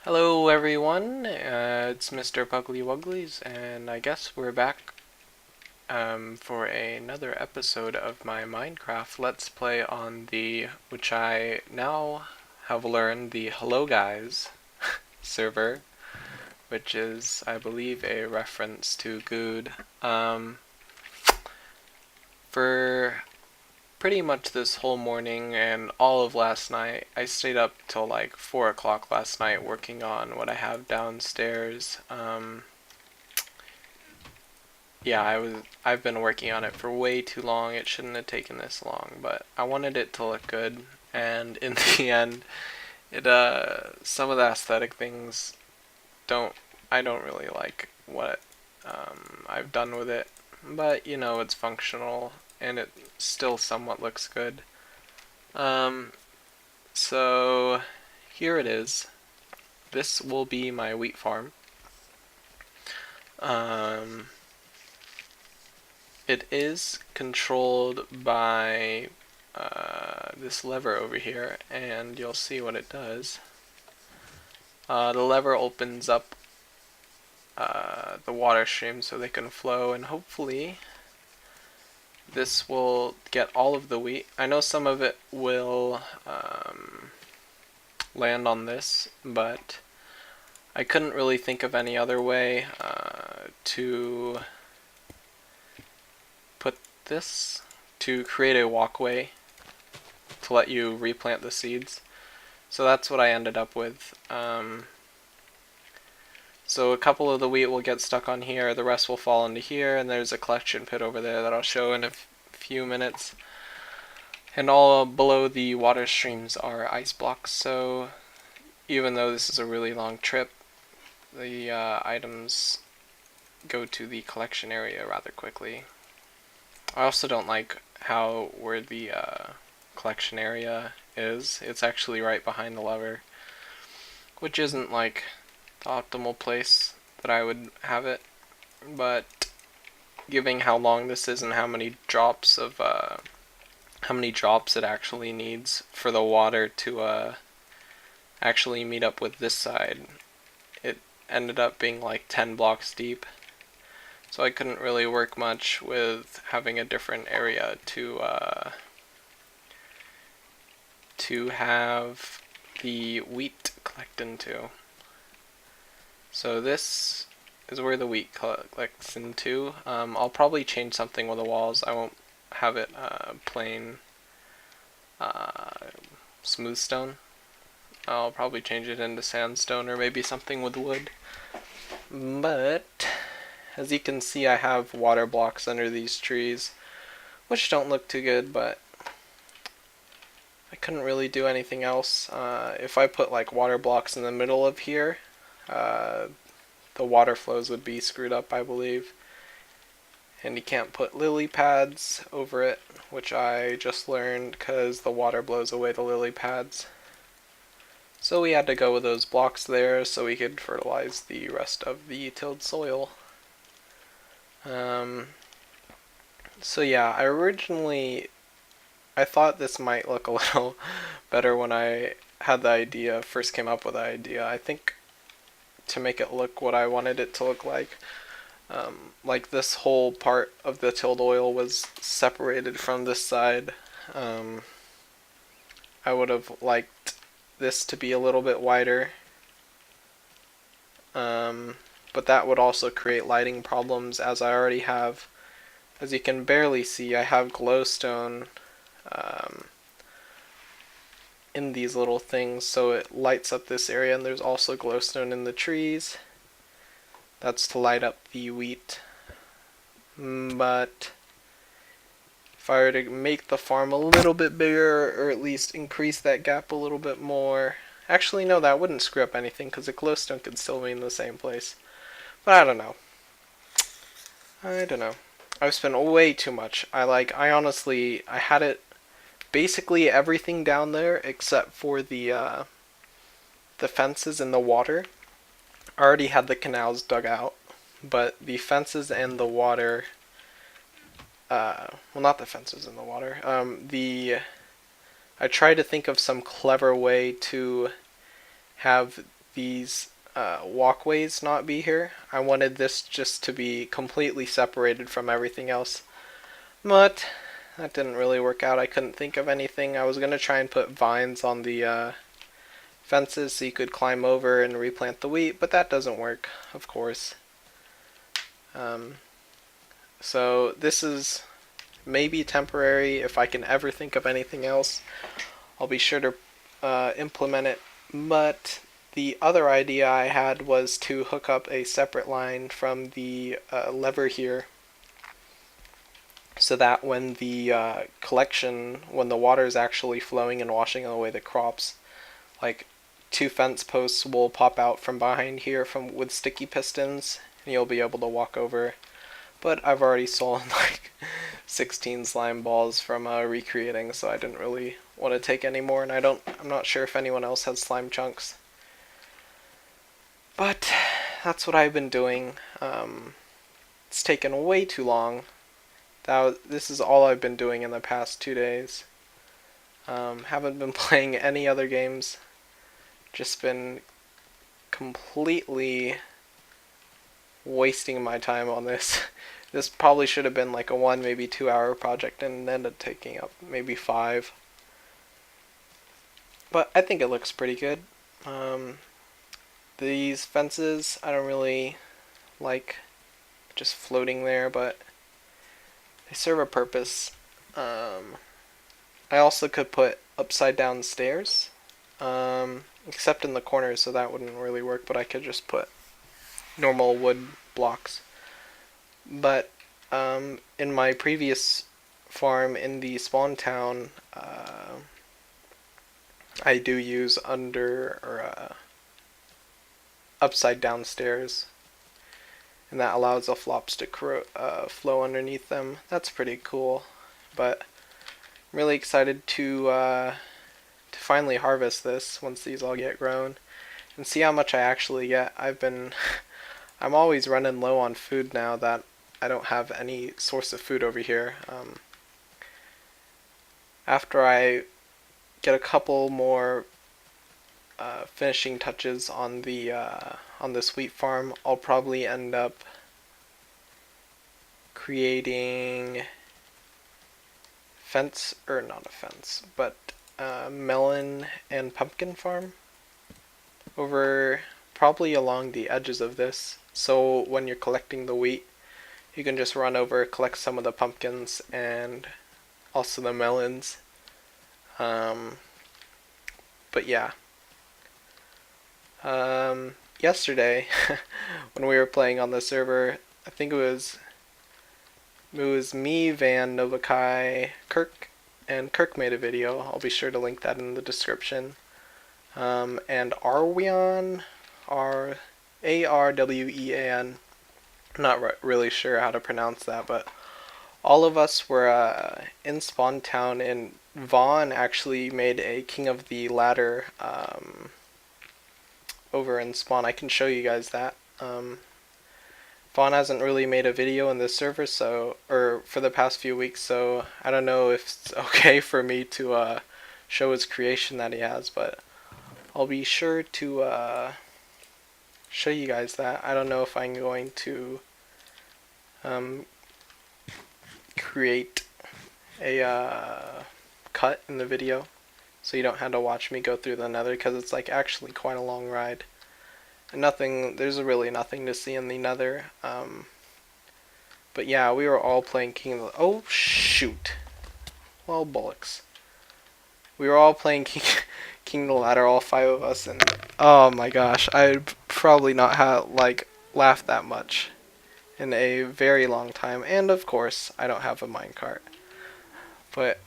Hello everyone, it's Mr. Puggly Wugglies, and I guess we're back for another episode of my Minecraft Let's Play on which I now have learned, the Hello Guys server, which is, I believe, a reference to Good. For pretty much this whole morning and all of last night, I stayed up till like 4 o'clock last night working on what I have downstairs. Yeah, I've been working on it for way too long. It shouldn't have taken this long, but I wanted it to look good, and in the end, it some of the aesthetic things don't I don't really like what I've done with it, but you know, it's functional and it still somewhat looks good. Um so here it is. This will be my wheat farm. Um It is controlled by this lever over here, and you'll see what it does. The lever opens up the water stream so they can flow, and hopefully this will get all of the wheat. I know some of it will land on this, but I couldn't really think of any other way to put this, to create a walkway to let you replant the seeds. So that's what I ended up with. So a couple of the wheat will get stuck on here, the rest will fall into here, and there's a collection pit over there that I'll show in a few minutes. And all below the water streams are ice blocks, so even though this is a really long trip, the items go to the collection area rather quickly. I also don't like where the collection area is. It's actually right behind the lever, which isn't like the optimal place that I would have it, but given how long this is and how many drops it actually needs for the water to actually meet up with this side, it ended up being like 10 blocks deep. So I couldn't really work much with having a different area to have the wheat collect into. So this is where the wheat collects into. I'll probably change something with the walls. I won't have it plain smooth stone. I'll probably change it into sandstone or maybe something with wood. But as you can see, I have water blocks under these trees, which don't look too good, but I couldn't really do anything else. If I put like water blocks in the middle of here, the water flows would be screwed up, I believe. And you can't put lily pads over it, which I just learned because the water blows away the lily pads. So we had to go with those blocks there so we could fertilize the rest of the tilled soil. So yeah, I thought this might look a little better when I first came up with the idea. I think to make it look what I wanted it to look like this whole part of the tilled oil was separated from this side. I would have liked this to be a little bit wider, but that would also create lighting problems, as I already have. As you can barely see, I have glowstone in these little things, so it lights up this area, and there's also glowstone in the trees. That's to light up the wheat. But if I were to make the farm a little bit bigger, or at least increase that gap a little bit more. Actually, no, that wouldn't screw up anything, because the glowstone could still be in the same place. But I don't know. I've spent way too much. I honestly, I had it basically everything down there except for the fences and the water. I already had the canals dug out, but the fences and the water, well, not the fences and the water, I tried to think of some clever way to have these walkways not be here. I wanted this just to be completely separated from everything else. But that didn't really work out. I couldn't think of anything. I was going to try and put vines on the fences so you could climb over and replant the wheat, but that doesn't work, of course. So this is maybe temporary. If I can ever think of anything else, I'll be sure to implement it. But the other idea I had was to hook up a separate line from the lever here, so that when the when the water is actually flowing and washing away the crops, like 2 fence posts will pop out from behind here with sticky pistons, and you'll be able to walk over. But I've already stolen like 16 slime balls from recreating, so I didn't really want to take any more, and I'm not sure if anyone else has slime chunks. But that's what I've been doing. It's taken way too long. This is all I've been doing in the past 2 days. Haven't been playing any other games. Just been completely wasting my time on this. This probably should have been like a 1, maybe 2 hour project, and ended up taking up maybe 5. But I think it looks pretty good. These fences I don't really like just floating there, but they serve a purpose. I also could put upside down stairs, except in the corners, so that wouldn't really work, but I could just put normal wood blocks. But in my previous farm in the spawn town, I do use upside down stairs, and that allows the flops to flow underneath them. That's pretty cool. But I'm really excited to finally harvest this once these all get grown and see how much I actually get. I'm always running low on food now that I don't have any source of food over here. After I get a couple more finishing touches on this wheat farm, I'll probably end up creating melon and pumpkin farm over probably along the edges of this. So when you're collecting the wheat, you can just run over, collect some of the pumpkins and also the melons. But yeah. Yesterday, when we were playing on the server, I think it was me, Van, Novakai, Kirk, and Kirk made a video. I'll be sure to link that in the description. And Arwean, Arwean, not really sure how to pronounce that, but all of us were in Spawn Town, and Vaughn actually made a King of the Ladder over in Spawn. I can show you guys that. Vaughn hasn't really made a video in this server, for the past few weeks, so I don't know if it's okay for me to show his creation that he has, but I'll be sure to show you guys that. I don't know if I'm going to create a cut in the video so you don't have to watch me go through the nether, because it's like actually quite a long ride. And there's really nothing to see in the nether. But yeah, we were all playing oh shoot. Well, bullocks. We were all playing King of the Ladder, all 5 of us, and oh my gosh, I'd probably not laughed that much in a very long time. And of course, I don't have a minecart. But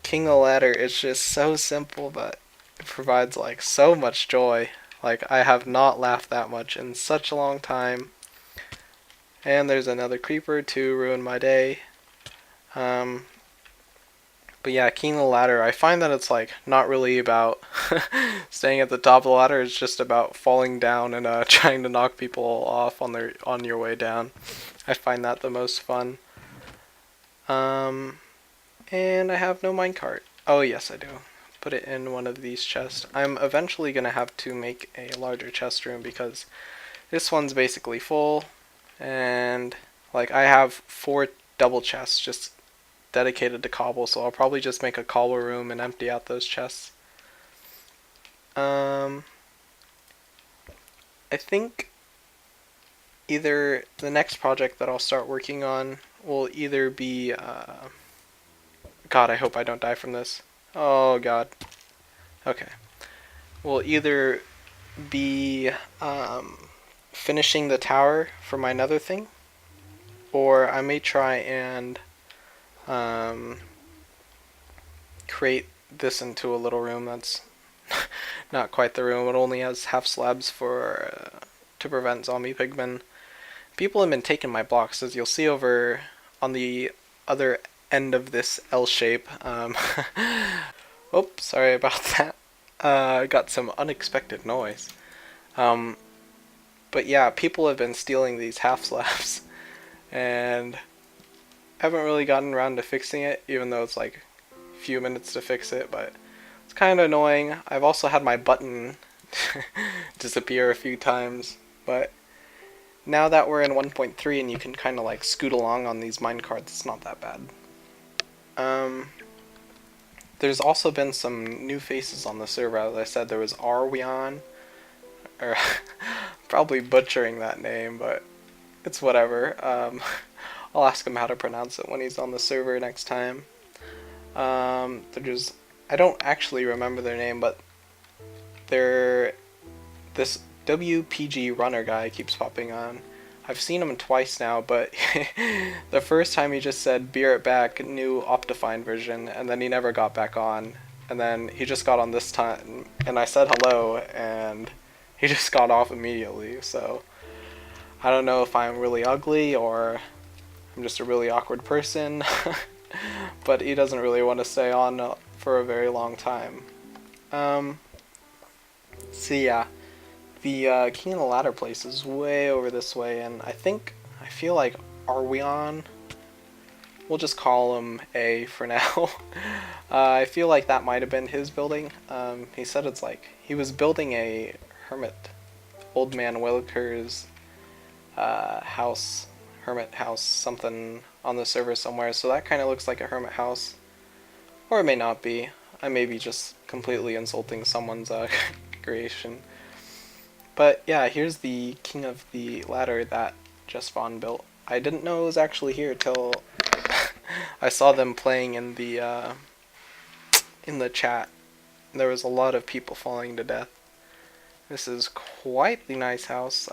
King of the Ladder is just so simple, but it provides like so much joy. Like, I have not laughed that much in such a long time. And there's another creeper to ruin my day. But yeah, King of the Ladder, I find that it's like not really about staying at the top of the ladder. It's just about falling down and trying to knock people off on your way down. I find that the most fun. And I have no minecart. Oh yes, I do. put it in one of these chests. I'm eventually going to have to make a larger chest room because this one's basically full, and like I have 4 double chests just dedicated to cobble, so I'll probably just make a cobble room and empty out those chests. I think either the next project that I'll start working on will either be God, I hope I don't die from this. Oh God. Okay. Will either be finishing the tower for my nether thing, or I may try and create this into a little room that's not quite the room. It only has half slabs for to prevent zombie pigmen. People have been taking my blocks, as you'll see over on the other end of this L shape. Oops, sorry about that. I got some unexpected noise. But yeah, people have been stealing these half slabs, and I haven't really gotten around to fixing it, even though it's like a few minutes to fix it, but it's kind of annoying. I've also had my button disappear a few times, but now that we're in 1.3 and you can kind of like scoot along on these minecarts, it's not that bad. There's also been some new faces on the server. As I said, there was Arweon, or probably butchering that name, but it's whatever. I'll ask him how to pronounce it when he's on the server next time. There's, I don't actually remember their name, but they're this WPG runner guy keeps popping on. I've seen him twice now, but the first time he just said "be right back," new Optifine version, and then he never got back on. And then he just got on this time, and I said hello, and he just got off immediately. So I don't know if I'm really ugly or I'm just a really awkward person, but he doesn't really want to stay on for a very long time. So yeah. The King of the Ladder place is way over this way, and I feel like Arweon, we'll just call him A for now. I feel like that might have been his building. He said it's like, he was building a hermit, Old Man Williker's house, hermit house, something on the server somewhere, so that kind of looks like a hermit house. Or it may not be. I may be just completely insulting someone's creation. But yeah, here's the King of the Ladder that Just Vaughn built. I didn't know it was actually here till I saw them playing in the chat. There was a lot of people falling to death. This is quite the nice house.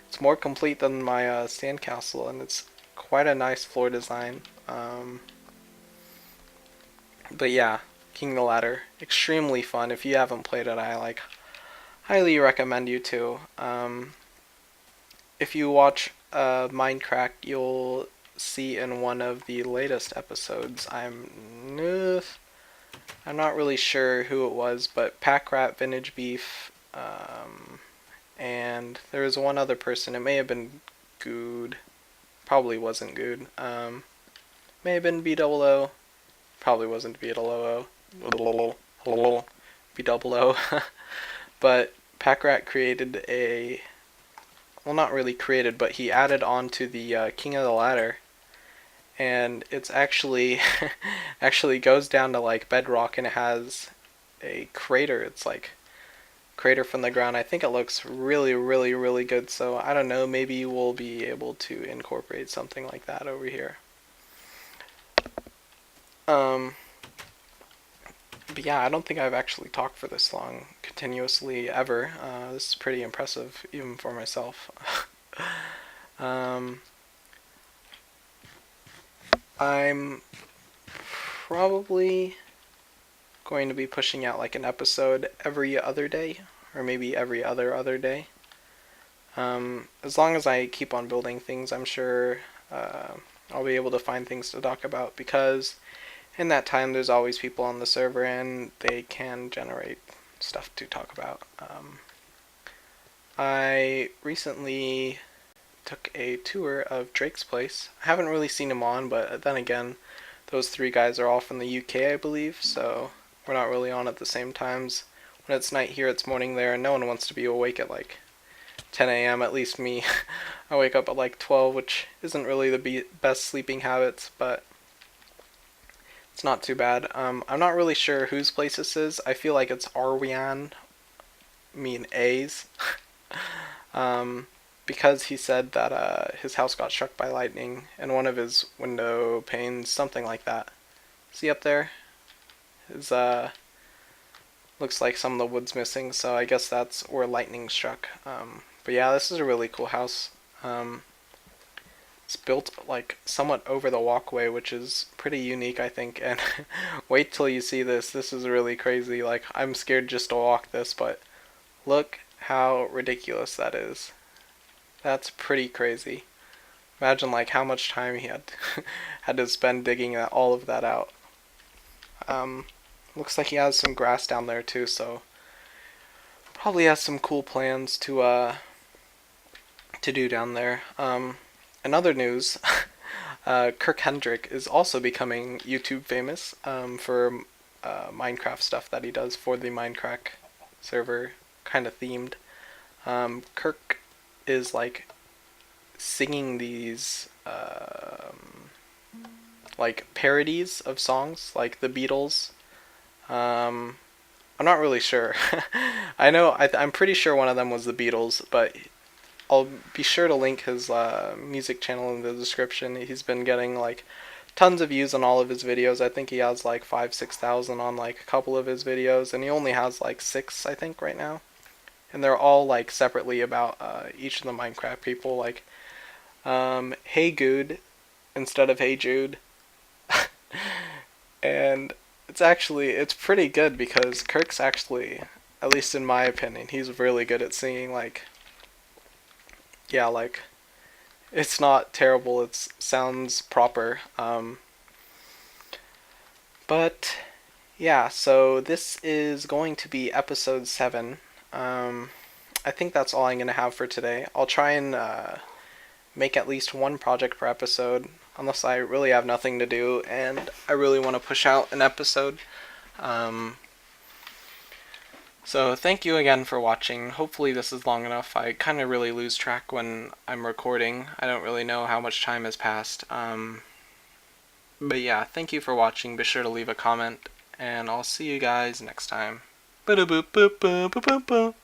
It's more complete than my sandcastle, and it's quite a nice floor design. But yeah, King of the Ladder, extremely fun. If you haven't played it, I highly recommend you to. If you watch Minecraft, you'll see in one of the latest episodes, I'm not really sure who it was, but Packrat, Vintage Beef, and there was one other person. It may have been Good. Probably wasn't Good. May have been B-double-O. Probably wasn't B-double-O. B-double-O. But Packrat created a, well, not really created, but he added on to the King of the Ladder, and it's actually actually goes down to like bedrock, and it has a crater. It's like crater from the ground. I think it looks really, really, really good. So I don't know, maybe we'll be able to incorporate something like that over here. But yeah, I don't think I've actually talked for this long continuously ever. This is pretty impressive, even for myself. I'm probably going to be pushing out like an episode every other day, or maybe every other day. As long as I keep on building things, I'm sure I'll be able to find things to talk about, because in that time there's always people on the server and they can generate stuff to talk about. I recently took a tour of Drake's place. I haven't really seen him on, but then again, those 3 guys are all from the UK, I believe, so we're not really on at the same times. When it's night here, it's morning there, and no one wants to be awake at like 10 a.m., at least me. I wake up at like 12, which isn't really the best sleeping habits, but it's not too bad. I'm not really sure whose place this is. I feel like it's Arwian, A's, um, because he said that his house got struck by lightning and one of his window panes, something like that. See up there? His looks like some of the wood's missing, so I guess that's where lightning struck. But yeah, this is a really cool house. It's built like somewhat over the walkway, which is pretty unique, I think. And wait till you see this. This is really crazy. Like, I'm scared just to walk this, but look how ridiculous that is. That's pretty crazy. Imagine like how much time he had to spend digging all of that out. Looks like he has some grass down there too, so probably has some cool plans to do down there. In other news, Kirk Hendrick is also becoming YouTube famous for Minecraft stuff that he does for the Minecraft server, kind of themed. Kirk is like singing these like parodies of songs, like the Beatles. I'm not really sure. I know I'm pretty sure one of them was the Beatles, but I'll be sure to link his music channel in the description. He's been getting like tons of views on all of his videos. I think he has like 5,000-6,000 on like a couple of his videos, and he only has like 6, I think, right now. And they're all like separately about each of the Minecraft people, like Hey Good instead of Hey Jude. And it's pretty good because Kirk's actually, at least in my opinion, he's really good at singing. Like, yeah, like it's not terrible. It sounds proper. But yeah, so this is going to be episode 7. I think that's all I'm gonna have for today. I'll try and make at least one project per episode, unless I really have nothing to do and I really want to push out an episode. So thank you again for watching. Hopefully this is long enough. I kind of really lose track when I'm recording. I don't really know how much time has passed. But yeah, thank you for watching. Be sure to leave a comment, and I'll see you guys next time. Ba-da-boop-boop-boop-boop-boop.